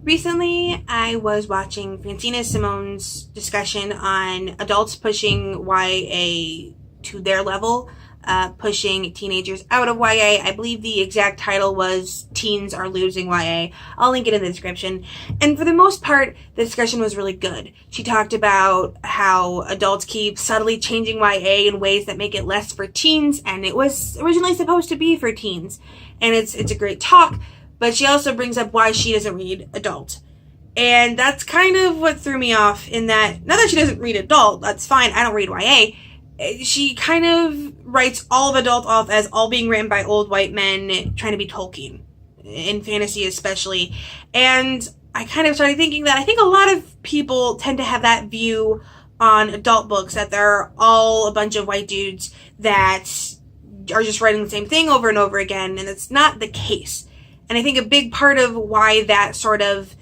Recently, I was watching Francina Simone's discussion on adults pushing YA to their level, pushing teenagers out of YA. I believe the exact title was Teens Are Losing YA. I'll link it in the description. And for the most part, the discussion was really good. She talked about how adults keep subtly changing YA in ways that make it less for teens, and it was originally supposed to be for teens. And it's a great talk. But she also brings up why she doesn't read adult. And that's kind of what threw me off, in that, not that she doesn't read adult, that's fine, I don't read YA. She kind of writes all of adult off as all being written by old white men trying to be Tolkien, in fantasy especially. And I kind of started thinking that I think a lot of people tend to have that view on adult books, that they're all a bunch of white dudes that are just writing the same thing over and over again, and it's not the case. And I think a big part of why that sort of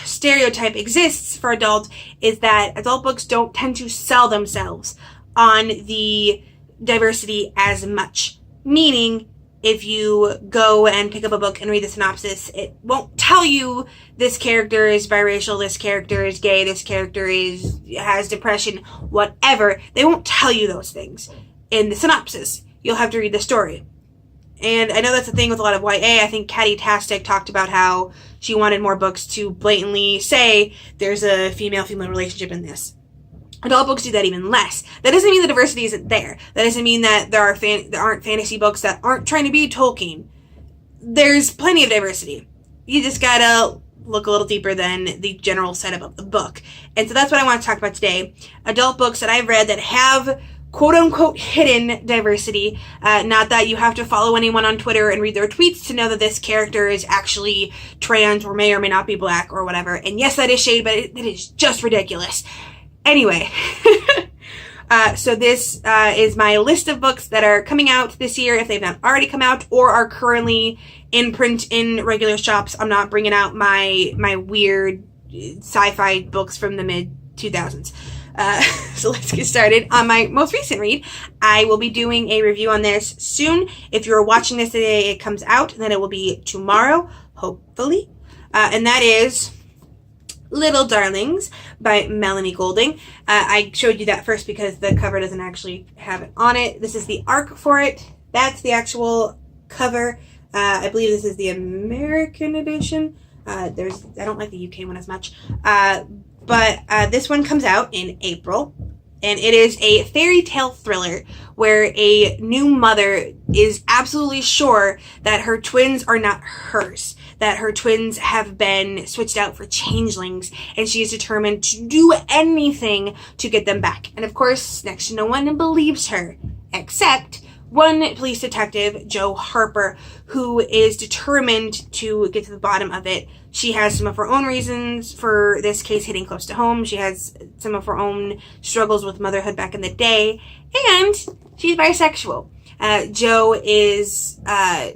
stereotype exists for adult is that adult books don't tend to sell themselves on the diversity as much. Meaning, if you go and pick up a book and read the synopsis, it won't tell you this character is biracial, this character is gay, this character has depression, whatever. They won't tell you those things in the synopsis. You'll have to read the story. And I know that's the thing with a lot of YA. I think Catty Tastic talked about how she wanted more books to blatantly say there's a female-female relationship in this. Adult books do that even less. That doesn't mean the diversity isn't there. That doesn't mean that there aren't fantasy books that aren't trying to be Tolkien. There's plenty of diversity. You just gotta look a little deeper than the general setup of the book. And so that's what I want to talk about today. Adult books that I've read that have quote-unquote hidden diversity. Not that you have to follow anyone on Twitter and read their tweets to know that this character is actually trans or may not be black or whatever. And yes, that is shade, but it is just ridiculous. Anyway, so this is my list of books that are coming out this year, if they've not already come out, or are currently in print in regular shops. I'm not bringing out my weird sci-fi books from the mid-2000s. So let's get started. On my most recent read, I will be doing a review on this soon. If you're watching this the day it comes out, then it will be tomorrow, hopefully. And that is Little Darlings by Melanie Golding. I showed you that first because the cover doesn't actually have it on it. This is the arc for it. That's the actual cover. I believe this is the American edition. I don't like the UK one as much. But this one comes out in April, and it is a fairy tale thriller where a new mother is absolutely sure that her twins are not hers, that her twins have been switched out for changelings, and she is determined to do anything to get them back. And of course, next to no one believes her, except one police detective, Joe Harper, who is determined to get to the bottom of it. She has some of her own reasons for this case hitting close to home. She has some of her own struggles with motherhood back in the day, and she's bisexual. Joe is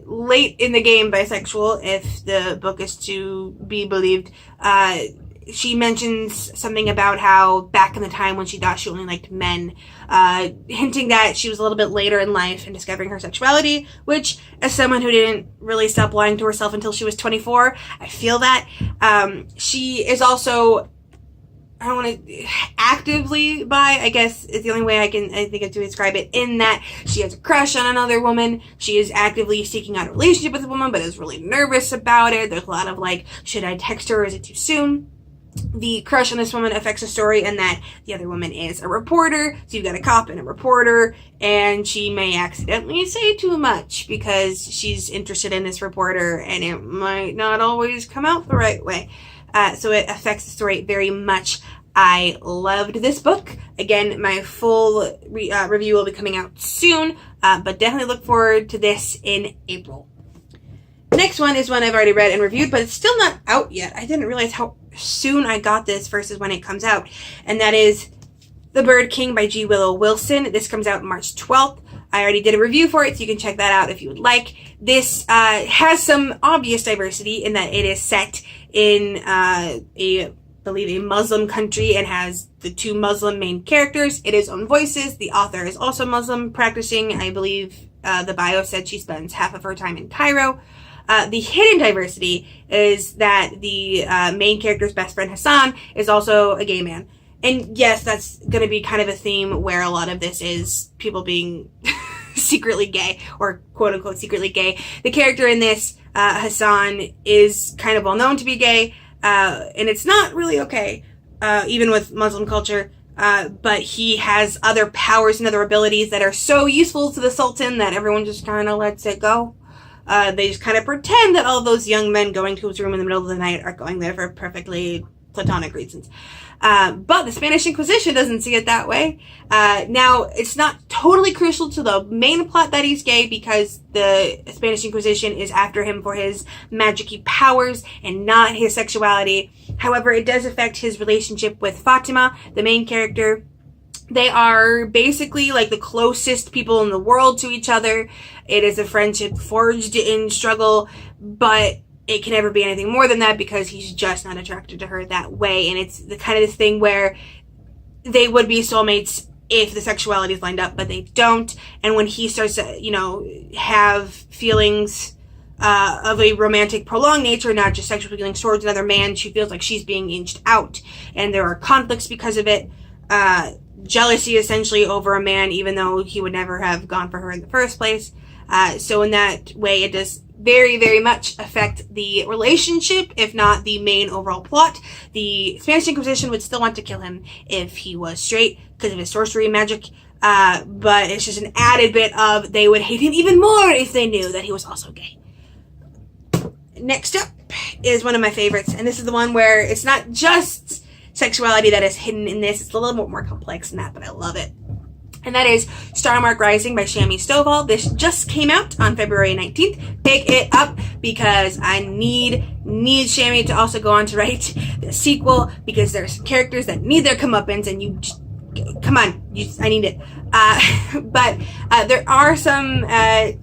late in the game bisexual, if the book is to be believed. She mentions something about how back in the time when she thought she only liked men, hinting that she was a little bit later in life in discovering her sexuality, which, as someone who didn't really stop lying to herself until she was 24, I feel that. She is also, I don't want to, actively bi, I guess is the only way I think of to describe it, in that she has a crush on another woman. She is actively seeking out a relationship with a woman, but is really nervous about it. There's a lot of like, should I text her or is it too soon? The crush on this woman affects the story in that the other woman is a reporter, so you've got a cop and a reporter, and she may accidentally say too much because she's interested in this reporter, and it might not always come out the right way. So it affects the story very much. I loved this book. Again, my full review will be coming out soon, but definitely look forward to this in April. Next one is one I've already read and reviewed, but it's still not out yet. I didn't realize how soon I got this versus when it comes out. And that is The Bird King by G. Willow Wilson. This comes out March 12th. I already did a review for it, so you can check that out if you would like. This has some obvious diversity in that it is set in I believe a Muslim country and has the two Muslim main characters. It is own voices. The author is also Muslim practicing. I believe the bio said she spends half of her time in Cairo. The hidden diversity is that the main character's best friend Hassan is also a gay man. And yes, that's going to be kind of a theme where a lot of this is people being secretly gay, or quote unquote secretly gay. The character in this, Hassan, is kind of well known to be gay, and it's not really okay, even with Muslim culture. But he has other powers and other abilities that are so useful to the Sultan that everyone just kind of lets it go. They just kind of pretend that all those young men going to his room in the middle of the night are going there for perfectly platonic reasons. But the Spanish Inquisition doesn't see it that way. Now, it's not totally crucial to the main plot that he's gay, because the Spanish Inquisition is after him for his magic-y powers and not his sexuality. However, it does affect his relationship with Fatima, the main character. They are basically like the closest people in the world to each other. It is a friendship forged in struggle, but it can never be anything more than that because he's just not attracted to her that way. And it's the kind of this thing where they would be soulmates if the sexuality is lined up, but they don't. And when he starts to, have feelings of a romantic, prolonged nature, not just sexual feelings towards another man, she feels like she's being inched out. And there are conflicts because of it. Jealousy, essentially, over a man, even though he would never have gone for her in the first place. So in that way, it does very, very much affect the relationship, if not the main overall plot. The Spanish Inquisition would still want to kill him if he was straight because of his sorcery magic, but it's just an added bit of they would hate him even more if they knew that he was also gay. Next up is one of my favorites, and this is the one where it's not just sexuality that is hidden in this. It's a little bit more complex than that, but I love it. And that is Starmark Rising by Shami Stovall. This just came out on February 19th. Pick it up because I need Shami to also go on to write the sequel, because there are some characters that need their comeuppance, and you just, come on, I need it. But there are some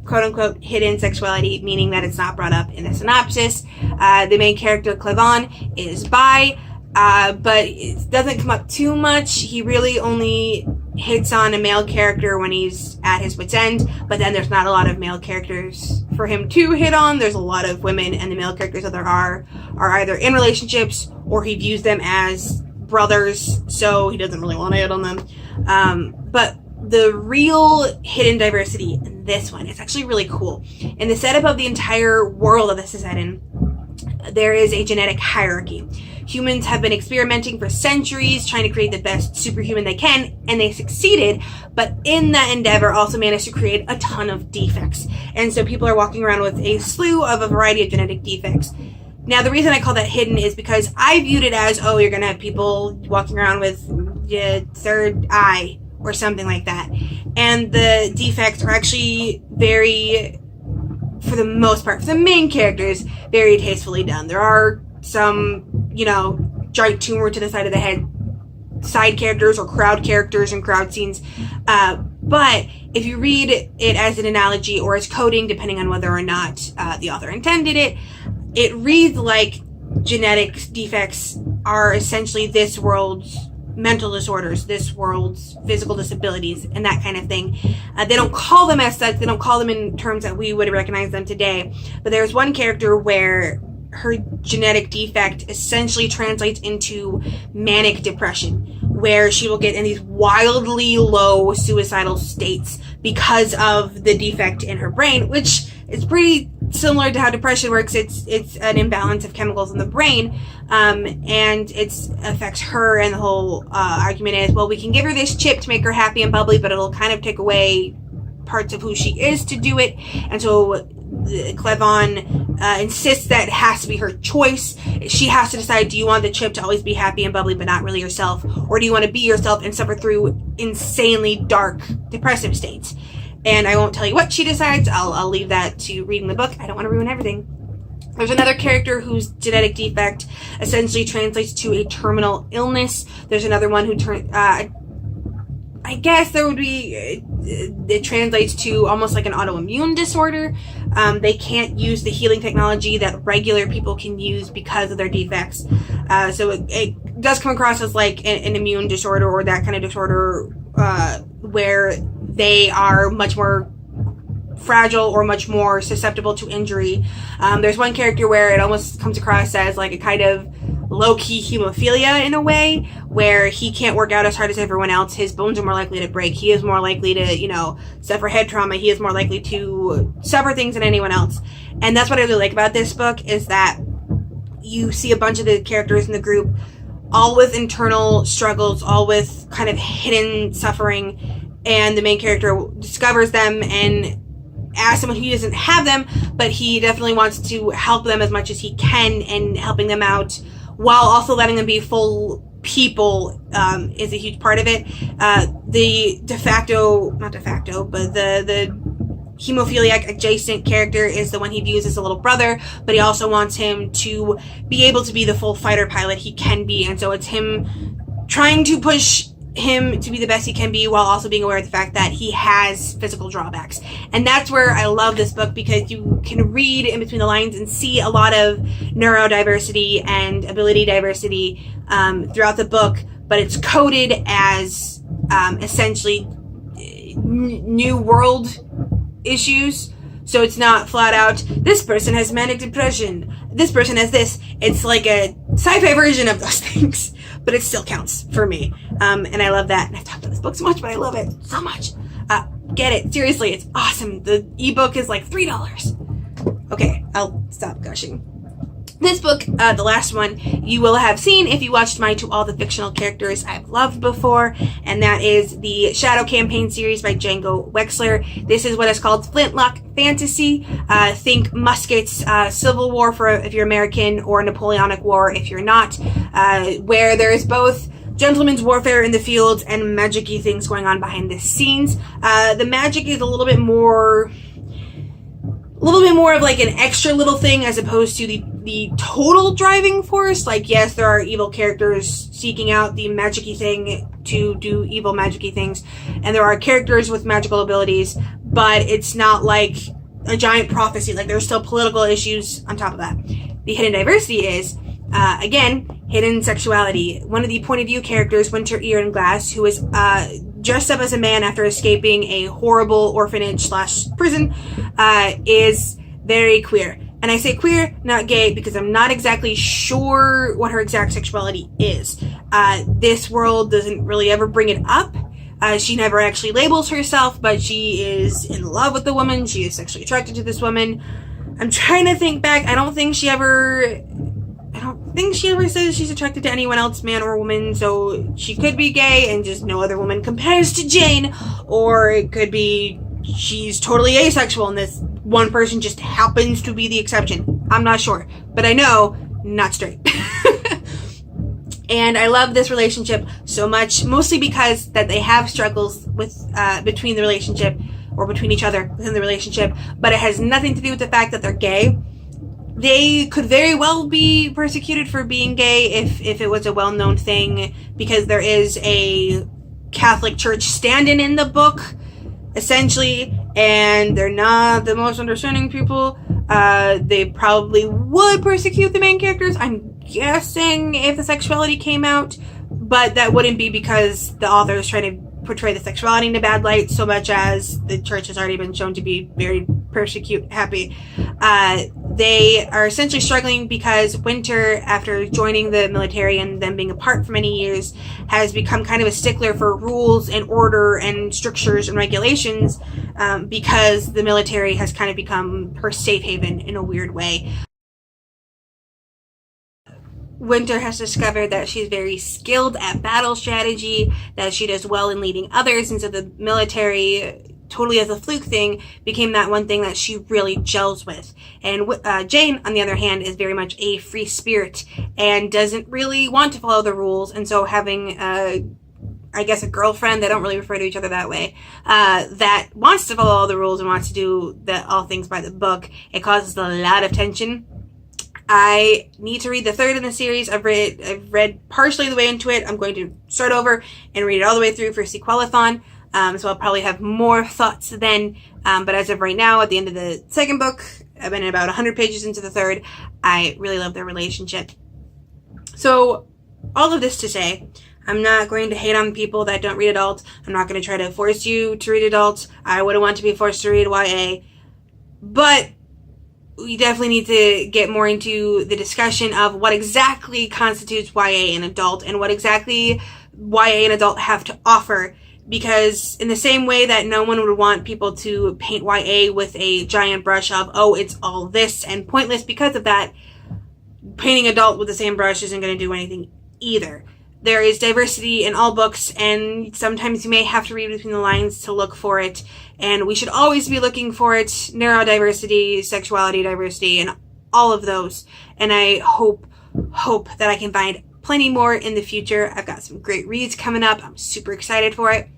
quote-unquote hidden sexuality, meaning that it's not brought up in the synopsis. The main character, Clevan, is bi, but it doesn't come up too much. He really only hits on a male character when he's at his wit's end, but then there's not a lot of male characters for him to hit on. There's a lot of women, and the male characters that there are either in relationships or he views them as brothers, so he doesn't really want to hit on them. But the real hidden diversity in this one is actually really cool. In the setup of the entire world that this is set in, there is a genetic hierarchy. Humans have been experimenting for centuries, trying to create the best superhuman they can, and they succeeded, but in that endeavor also managed to create a ton of defects. And so people are walking around with a slew of a variety of genetic defects. Now, the reason I call that hidden is because I viewed it as, you're going to have people walking around with the third eye or something like that. And the defects are actually very, for the most part, for the main characters, very tastefully done. There are some, giant tumor to the side of the head side characters or crowd characters and crowd scenes. But if you read it as an analogy or as coding, depending on whether or not the author intended it, it reads like genetic defects are essentially this world's mental disorders, this world's physical disabilities, and that kind of thing. They don't call them as such. They don't call them in terms that we would recognize them today. But there's one character where her genetic defect essentially translates into manic depression, where she will get in these wildly low suicidal states because of the defect in her brain, which is pretty similar to how depression works. It's an imbalance of chemicals in the brain, and it affects her. And the whole argument is, well, we can give her this chip to make her happy and bubbly, but it'll kind of take away parts of who she is to do it. And so Clevan insists that it has to be her choice. She has to decide, do you want the chip to always be happy and bubbly but not really yourself, or do you want to be yourself and suffer through insanely dark depressive states? And I won't tell you what she decides. I'll leave that to reading the book. I don't want to ruin everything. There's another character whose genetic defect essentially translates to a terminal illness. There's another one who I guess there would be, it translates to almost like an autoimmune disorder. They can't use the healing technology that regular people can use because of their defects. So it does come across as like an immune disorder or that kind of disorder, where they are much more fragile or much more susceptible to injury. There's one character where it almost comes across as like a kind of low-key hemophilia in a way, where he can't work out as hard as everyone else. His bones are more likely to break. He is more likely to, suffer head trauma. He is more likely to suffer things than anyone else. And that's what I really like about this book, is that you see a bunch of the characters in the group all with internal struggles, all with kind of hidden suffering, and the main character discovers them and as someone who doesn't have them, but he definitely wants to help them as much as he can, and helping them out while also letting them be full people is a huge part of it. The hemophiliac adjacent character is the one he views as a little brother, but he also wants him to be able to be the full fighter pilot he can be, and so it's him trying to push him to be the best he can be while also being aware of the fact that he has physical drawbacks. And that's where I love this book, because you can read in between the lines and see a lot of neurodiversity and ability diversity throughout the book, but it's coded as essentially new world issues. So it's not flat out, this person has manic depression, this person has this. It's like a sci-fi version of those things, but it still counts for me. And I love that. And I've talked about this book so much, but I love it so much. Get it. Seriously, it's awesome. The ebook is like $3. Okay, I'll stop gushing. This book, the last one, you will have seen if you watched my To All the Fictional Characters I've Loved Before, and that is the Shadow Campaign series by Django Wexler. This is what is called Flintlock fantasy. Think muskets, Civil War if you're American, or Napoleonic War if you're not, where there is both gentleman's warfare in the fields and magic-y things going on behind the scenes. The magic is a little bit more of like an extra little thing as opposed to the total driving force. Like, yes, there are evil characters seeking out the magic-y thing to do evil magic-y things, and there are characters with magical abilities, but it's not like a giant prophecy. Like, there's still political issues on top of that. The hidden diversity is, again, hidden sexuality. One of the point of view characters, Winter Glass, who is dressed up as a man after escaping a horrible orphanage/prison, is very queer. And I say queer, not gay, because I'm not exactly sure what her exact sexuality is. This world doesn't really ever bring it up. She never actually labels herself, but she is in love with the woman. She is sexually attracted to this woman. I'm trying to think back. I don't think she ever says she's attracted to anyone else, man or woman, so she could be gay and just no other woman compares to Jane, or it could be she's totally asexual and this one person just happens to be the exception. I'm not sure, but I know, not straight. And I love this relationship so much, mostly because that they have struggles with between the relationship, or between each other within the relationship, but it has nothing to do with the fact that they're gay. They could very well be persecuted for being gay if it was a well-known thing, because there is a Catholic Church stand-in in the book, essentially, and they're not the most understanding people. They probably would persecute the main characters, I'm guessing, if the sexuality came out, but that wouldn't be because the author is trying to portray the sexuality in a bad light, so much as the church has already been shown to be very persecute happy. They are essentially struggling because Winter, after joining the military and then being apart for many years, has become kind of a stickler for rules and order and strictures and regulations, because the military has kind of become her safe haven in a weird way. Winter has discovered that she's very skilled at battle strategy, that she does well in leading others, and so the military, totally as a fluke thing, became that one thing that she really gels with. And Jane, on the other hand, is very much a free spirit and doesn't really want to follow the rules, and so having I guess a girlfriend, they don't really refer to each other that way, that wants to follow all the rules and wants to do all things by the book, it causes a lot of tension. I need to read the third in the series. I've read partially the way into it. I'm going to start over and read it all the way through for Sequelathon. So I'll probably have more thoughts then. But as of right now, at the end of the second book, I've been about 100 pages into the third. I really love their relationship. So all of this to say, I'm not going to hate on people that don't read adult. I'm not going to try to force you to read adult. I wouldn't want to be forced to read YA. But we definitely need to get more into the discussion of what exactly constitutes YA and adult, and what exactly YA and adult have to offer. Because in the same way that no one would want people to paint YA with a giant brush of, oh, it's all this and pointless because of that, painting adult with the same brush isn't going to do anything either. There is diversity in all books, and sometimes you may have to read between the lines to look for it, and we should always be looking for it. Neurodiversity, sexuality diversity, and all of those. And I hope that I can find plenty more in the future. I've got some great reads coming up. I'm super excited for it.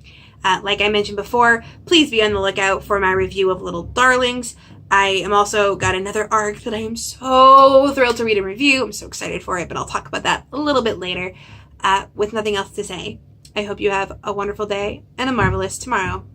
Like I mentioned before, please be on the lookout for my review of Little Darlings. I am also got another arc that I am so thrilled to read and review. I'm so excited for it, but I'll talk about that a little bit later. With nothing else to say, I hope you have a wonderful day and a marvelous tomorrow.